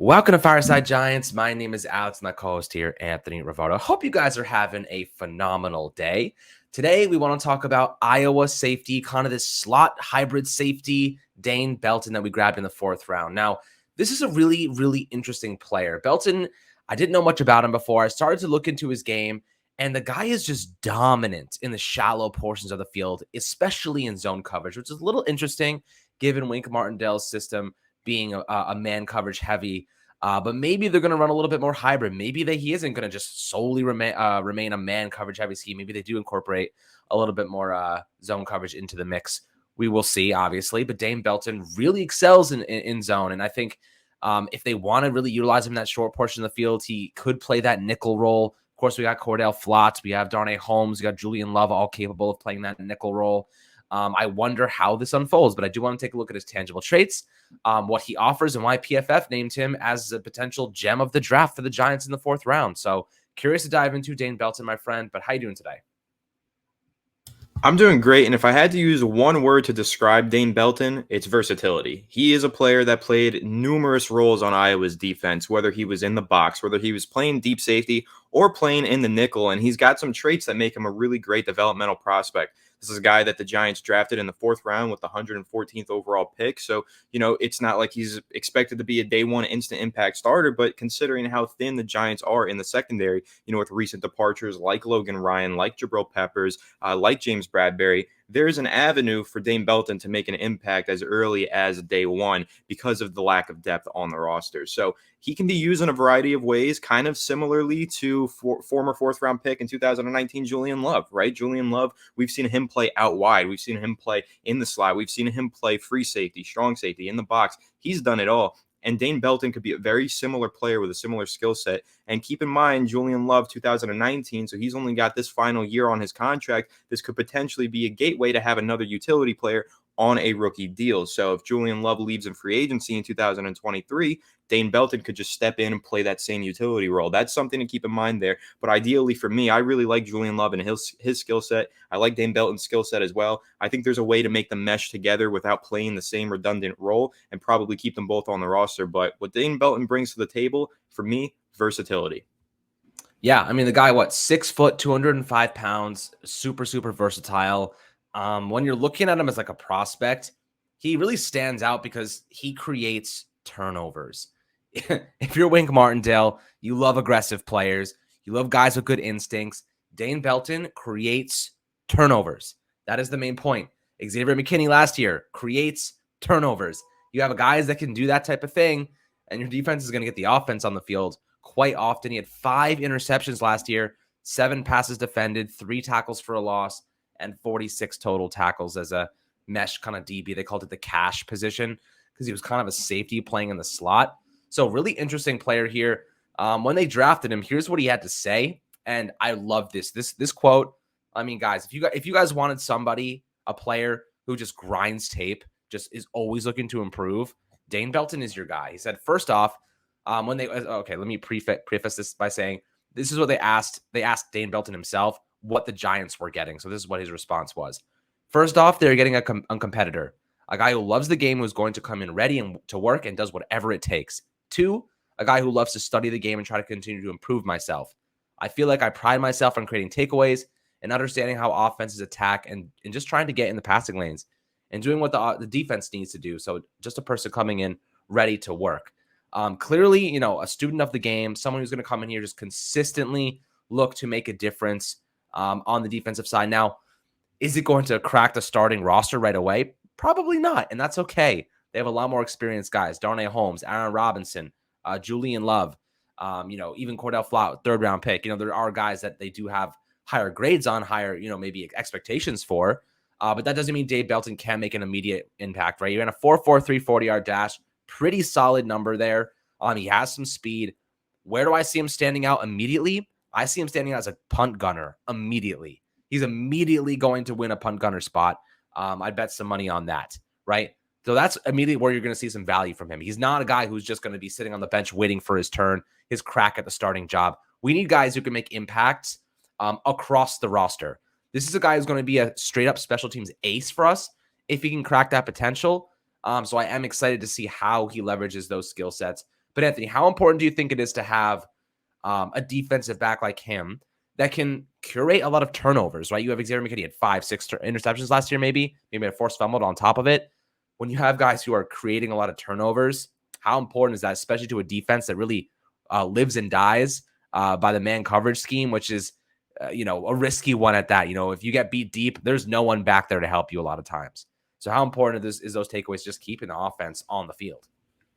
Welcome to Fireside Giants. My name is Alex, and my co-host here, Anthony Rivardo. Hope you guys are having a phenomenal day. Today, we want to talk about Iowa safety, kind of this slot hybrid safety, Dane Belton, that we grabbed in the fourth round. Now, this is a really, really interesting player. Belton, I didn't know much about him before. I started to look into his game, and the guy is just dominant in the shallow portions of the field, especially in zone coverage, which is a little interesting given Wink Martindale's system being a man coverage heavy. But maybe they're going to run a little bit more hybrid. Maybe he isn't going to just solely remain a man coverage heavy scheme. Maybe they do incorporate a little bit more zone coverage into the mix. We will see, obviously. But Dane Belton really excels in zone. And I think if they want to really utilize him in that short portion of the field, he could play that nickel role. Of course, we got Cordell Flott. We have Darnay Holmes. We got Julian Love, all capable of playing that nickel role. I wonder how this unfolds, but I do want to take a look at his tangible traits, what he offers, and why PFF named him as a potential gem of the draft for the Giants in the fourth round. So curious to dive into Dane Belton, my friend, but how you doing today? I'm doing great, and if I had to use one word to describe Dane Belton, it's versatility. He is a player that played numerous roles on Iowa's defense, whether he was in the box, whether he was playing deep safety, or playing in the nickel, and he's got some traits that make him a really great developmental prospect. This is a guy that the Giants drafted in the fourth round with the 114th overall pick, so, it's not like he's expected to be a day one instant impact starter, but considering how thin the Giants are in the secondary, with recent departures like Logan Ryan, like Jabril Peppers, like James Bradbury, there's an avenue for Dane Belton to make an impact as early as day one because of the lack of depth on the roster. So he can be used in a variety of ways, kind of similarly to former fourth round pick in 2019, Julian Love, right? Julian Love, we've seen him play out wide. We've seen him play in the slot. We've seen him play free safety, strong safety, in the box. He's done it all. And Dane Belton could be a very similar player with a similar skill set. And keep in mind, Julian Love, 2019, so he's only got this final year on his contract. This could potentially be a gateway to have another utility player on a rookie deal. So if Julian Love leaves in free agency in 2023, Dane Belton could just step in and play that same utility role. That's something to keep in mind there. But ideally for me, I really like Julian Love and his skill set. I like Dane Belton's skill set as well. I think there's a way to make them mesh together without playing the same redundant role and probably keep them both on the roster. But what Dane Belton brings to the table, for me, versatility. Yeah, I mean, the guy, 6 foot, 205 pounds, super, super versatile. When you're looking at him as like a prospect, he really stands out because he creates turnovers. If you're Wink Martindale, you love aggressive players. You love guys with good instincts. Dane Belton creates turnovers. That is the main point. Xavier McKinney last year creates turnovers. You have guys that can do that type of thing, and your defense is going to get the offense on the field quite often. He had 5 interceptions last year, 7 passes defended, 3 tackles for a loss, and 46 total tackles as a mesh kind of DB. They called it the cash position because he was kind of a safety playing in the slot. So really interesting player here. When they drafted him, here's what he had to say. And I love this quote. I mean, guys, if you guys wanted somebody, a player who just grinds tape, just is always looking to improve, Dane Belton is your guy. He said, first off, let me preface this by saying this is what they asked. They asked Dane Belton himself what the Giants were getting. So this is what his response was. First off, they're getting a competitor, a guy who loves the game, who's going to come in ready and to work and does whatever it takes. 2, a guy who loves to study the game and try to continue to improve myself. I feel like I pride myself on creating takeaways and understanding how offenses attack and just trying to get in the passing lanes and doing what the defense needs to do. So just a person coming in ready to work. Clearly, a student of the game, someone who's going to come in here, just consistently look to make a difference on the defensive side. Now, is it going to crack the starting roster right away? Probably not, and that's okay. They have a lot more experienced guys. Darnay Holmes, Aaron Robinson, Julian Love, even Cordell Flott, 3rd-round pick. There are guys that they do have higher grades on, higher, maybe expectations for. But that doesn't mean Dane Belton can make an immediate impact, right? You're in a 4.43 40-yard dash. Pretty solid number there. He has some speed. Where do I see him standing out immediately? I see him standing out as a punt gunner immediately. He's immediately going to win a punt gunner spot. I'd bet some money on that, right? So that's immediately where you're going to see some value from him. He's not a guy who's just going to be sitting on the bench waiting for his turn, his crack at the starting job. We need guys who can make impacts across the roster. This is a guy who's going to be a straight-up special teams ace for us if he can crack that potential. So I am excited to see how he leverages those skill sets. But Anthony, how important do you think it is to have a defensive back like him that can curate a lot of turnovers, right? You have Xavier McKinney had 5, 6 interceptions last year, maybe a forced fumble on top of it. When you have guys who are creating a lot of turnovers, how important is that, especially to a defense that really lives and dies by the man coverage scheme, which is, a risky one at that. If you get beat deep, there's no one back there to help you a lot of times. So how important is those takeaways just keeping the offense on the field?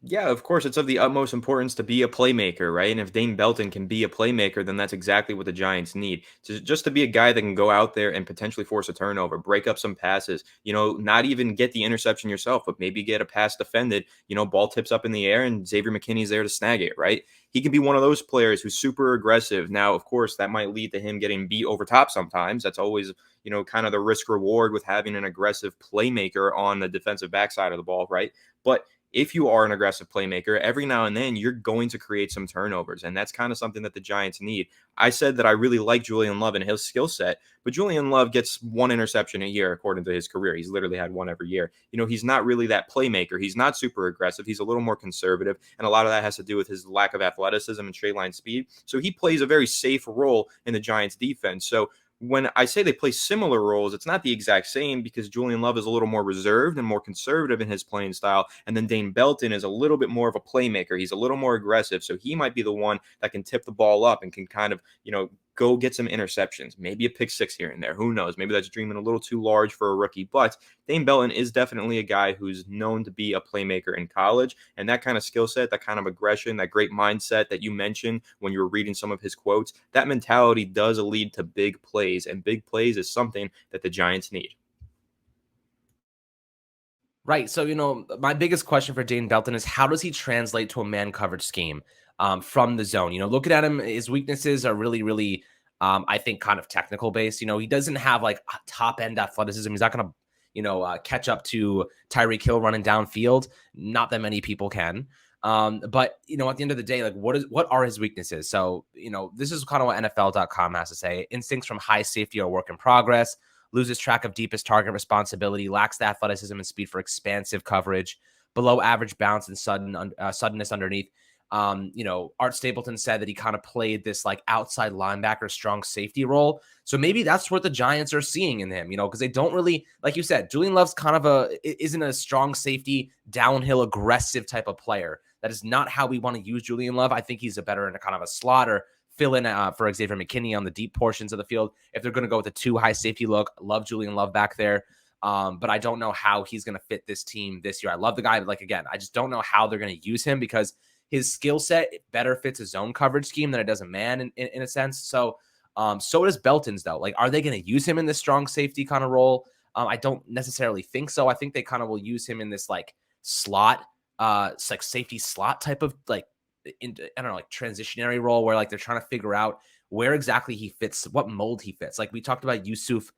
Yeah, of course, it's of the utmost importance to be a playmaker, right? And if Dane Belton can be a playmaker, then that's exactly what the Giants need. Just to be a guy that can go out there and potentially force a turnover, break up some passes, not even get the interception yourself, but maybe get a pass defended, ball tips up in the air and Xavier McKinney's there to snag it, right? He can be one of those players who's super aggressive. Now, of course, that might lead to him getting beat over top sometimes. That's always, kind of the risk reward with having an aggressive playmaker on the defensive backside of the ball, right? But if you are an aggressive playmaker, every now and then you're going to create some turnovers. And that's kind of something that the Giants need. I said that I really like Julian Love and his skill set, but Julian Love gets one interception a year, according to his career. He's literally had one every year. He's not really that playmaker. He's not super aggressive. He's a little more conservative. And a lot of that has to do with his lack of athleticism and straight line speed. So he plays a very safe role in the Giants defense. So when I say they play similar roles, it's not the exact same because Julian Love is a little more reserved and more conservative in his playing style. And then Dane Belton is a little bit more of a playmaker. He's a little more aggressive. So he might be the one that can tip the ball up and can kind of, go get some interceptions, maybe a pick six here and there. Who knows? Maybe that's dreaming a little too large for a rookie. But Dane Belton is definitely a guy who's known to be a playmaker in college. And that kind of skill set, that kind of aggression, that great mindset that you mentioned when you were reading some of his quotes, that mentality does lead to big plays. And big plays is something that the Giants need. Right. So, my biggest question for Dane Belton is how does he translate to a man coverage scheme from the zone? Looking at him, his weaknesses are really, really, I think, kind of technical based. He doesn't have like top end athleticism. He's not going to, catch up to Tyreek Hill running downfield. Not that many people can. But at the end of the day, like what are his weaknesses? So, this is kind of what NFL.com has to say. Instincts from high safety are work in progress, loses track of deepest target responsibility, lacks the athleticism and speed for expansive coverage, below average bounce and suddenness underneath. Art Stapleton said that he kind of played this like outside linebacker, strong safety role. So maybe that's what the Giants are seeing in him, because they don't really, like you said, Julian Love's kind of isn't a strong safety, downhill, aggressive type of player. That is not how we want to use Julian Love. I think he's a better in a kind of a slot or fill in for Xavier McKinney on the deep portions of the field. If they're going to go with a too high safety look, love Julian Love back there. But I don't know how he's going to fit this team this year. I love the guy, but like, again, I just don't know how they're going to use him because his skill set better fits a zone coverage scheme than it does a man in a sense. So does Belton's though. Like, are they going to use him in this strong safety kind of role? I don't necessarily think so. I think they kind of will use him in this like slot, it's like safety slot type of like, I don't know, like transitionary role where like they're trying to figure out where exactly he fits, what mold he fits. Like we talked about Yusuf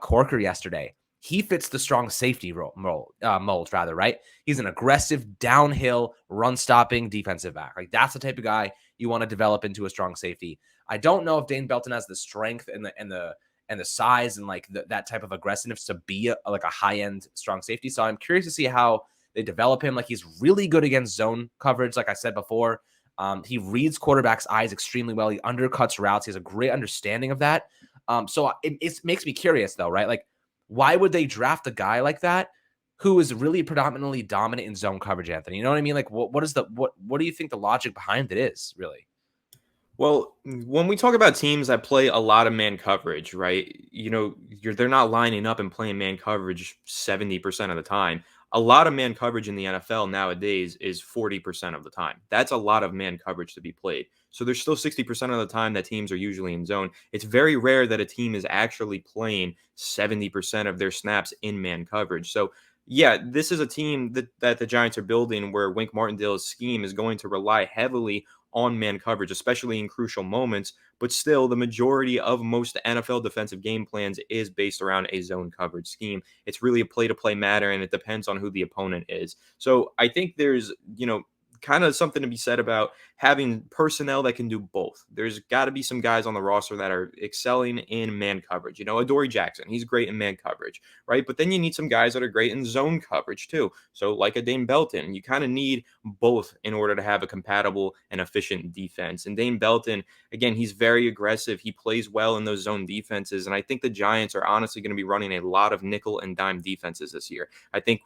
Corker yesterday. He fits the strong safety mold, rather, right? He's an aggressive, downhill, run-stopping defensive back. Like that's the type of guy you want to develop into a strong safety. I don't know if Dane Belton has the strength and the size and like that type of aggressiveness to be like a high-end strong safety. So I'm curious to see how they develop him. Like he's really good against zone coverage, like I said before. He reads quarterbacks' eyes extremely well. He undercuts routes. He has a great understanding of that. So it makes me curious, though, right? Like, why would they draft a guy like that who is really predominantly dominant in zone coverage, Anthony? You know what I mean? Like, what do you think the logic behind it is, really? Well, when we talk about teams that play a lot of man coverage, right? They're not lining up and playing man coverage 70% of the time. A lot of man coverage in the NFL nowadays is 40% of the time. That's a lot of man coverage to be played. So there's still 60% of the time that teams are usually in zone. It's very rare that a team is actually playing 70% of their snaps in man coverage. So yeah, this is a team that the Giants are building where Wink Martindale's scheme is going to rely heavily on man coverage, especially in crucial moments. But still, the majority of most NFL defensive game plans is based around a zone coverage scheme. It's really a play to play matter, and it depends on who the opponent is. So I think there's, kind of something to be said about having personnel that can do both. There's got to be some guys on the roster that are excelling in man coverage. You know, Adoree Jackson, he's great in man coverage, right? But then you need some guys that are great in zone coverage too. So like a Dane Belton, you kind of need both in order to have a compatible and efficient defense. And Dane Belton, again, he's very aggressive. He plays well in those zone defenses. And I think the Giants are honestly going to be running a lot of nickel and dime defenses this year. I think,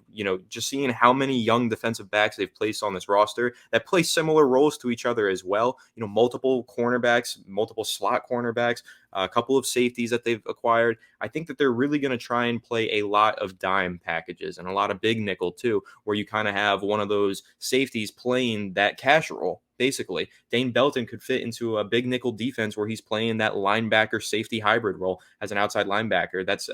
just seeing how many young defensive backs they've placed on this roster that play similar roles to each other as well, multiple cornerbacks, multiple slot cornerbacks, a couple of safeties that they've acquired. I think that they're really going to try and play a lot of dime packages and a lot of big nickel too, where you kind of have one of those safeties playing that cash role. Basically, Dane Belton could fit into a big nickel defense where he's playing that linebacker safety hybrid role as an outside linebacker. That's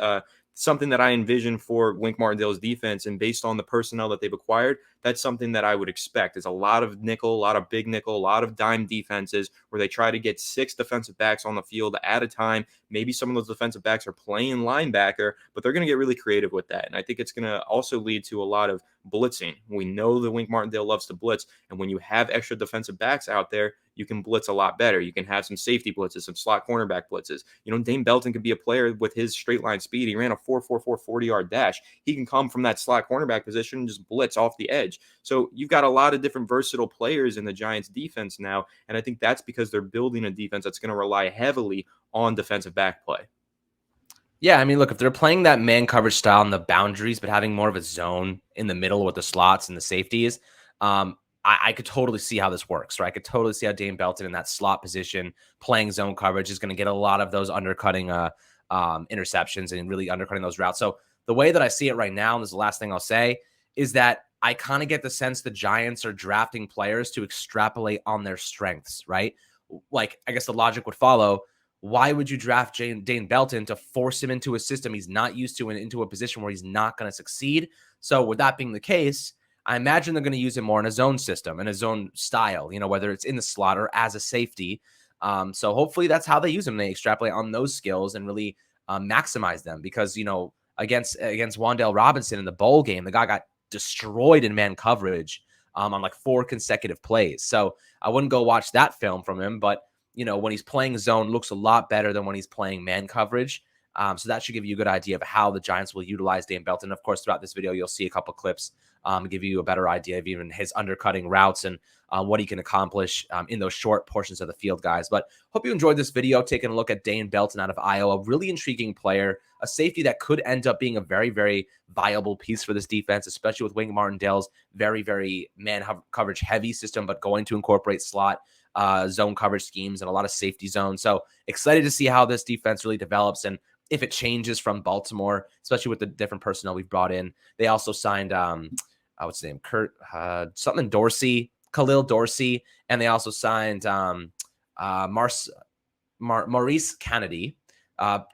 something that I envision for Wink Martindale's defense, and based on the personnel that they've acquired, that's something that I would expect. Is a lot of nickel, a lot of big nickel, a lot of dime defenses where they try to get 6 defensive backs on the field at a time. Maybe some of those defensive backs are playing linebacker, but they're going to get really creative with that. And I think it's going to also lead to a lot of blitzing. We know that Wink Martindale loves to blitz, and when you have extra defensive backs out there, you can blitz a lot better. You can have some safety blitzes, some slot cornerback blitzes. Dane Belton could be a player with his straight line speed. He ran a 4.44 40-yard dash. He can come from that slot cornerback position and just blitz off the edge. So you've got a lot of different versatile players in the Giants defense now, and I think that's because they're building a defense that's going to rely heavily on defensive back play. Yeah, I mean, look, if they're playing that man coverage style in the boundaries, but having more of a zone in the middle with the slots and the safeties, I could totally see how this works, right? I could totally see how Dane Belton in that slot position playing zone coverage is going to get a lot of those undercutting interceptions and really undercutting those routes. So the way that I see it right now, and this is the last thing I'll say, is that I kind of get the sense the Giants are drafting players to extrapolate on their strengths, right? Like, I guess the logic would follow. Why would you draft Dane Belton to force him into a system he's not used to and into a position where he's not going to succeed? So with that being the case, I imagine they're going to use him more in a zone system, in a zone style, whether it's in the slot or as a safety. So hopefully that's how they use him. They extrapolate on those skills and really maximize them because, against Wan'Dale Robinson in the bowl game, the guy got destroyed in man coverage on like 4 consecutive plays. So I wouldn't go watch that film from him, but when he's playing zone, looks a lot better than when he's playing man coverage. So that should give you a good idea of how the Giants will utilize Dane Belton. Of course, throughout this video, you'll see a couple clips give you a better idea of even his undercutting routes and what he can accomplish in those short portions of the field, guys. But hope you enjoyed this video, taking a look at Dane Belton out of Iowa. A really intriguing player, a safety that could end up being a very, very viable piece for this defense, especially with Wink Martindale's very, very man coverage heavy system, but going to incorporate slot zone coverage schemes and a lot of safety zones. So excited to see how this defense really develops and if it changes from Baltimore, especially with the different personnel we've brought in. They also signed, what's his name? Khalil Dorsey. And they also signed Maurice Kennedy,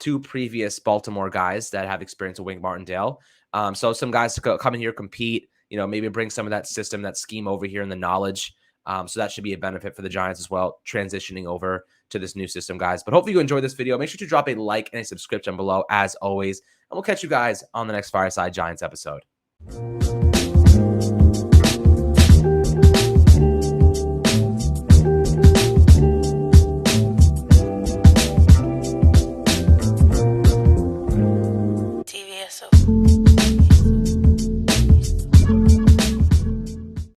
2 previous Baltimore guys that have experience with Wink Martindale. So some guys to come in here, compete, maybe bring some of that system, that scheme over here and the knowledge. So that should be a benefit for the Giants as well, transitioning over to this new system, guys. But hopefully you enjoyed this video. Make sure to drop a like and a subscription below, as always. And we'll catch you guys on the next Fireside Giants episode.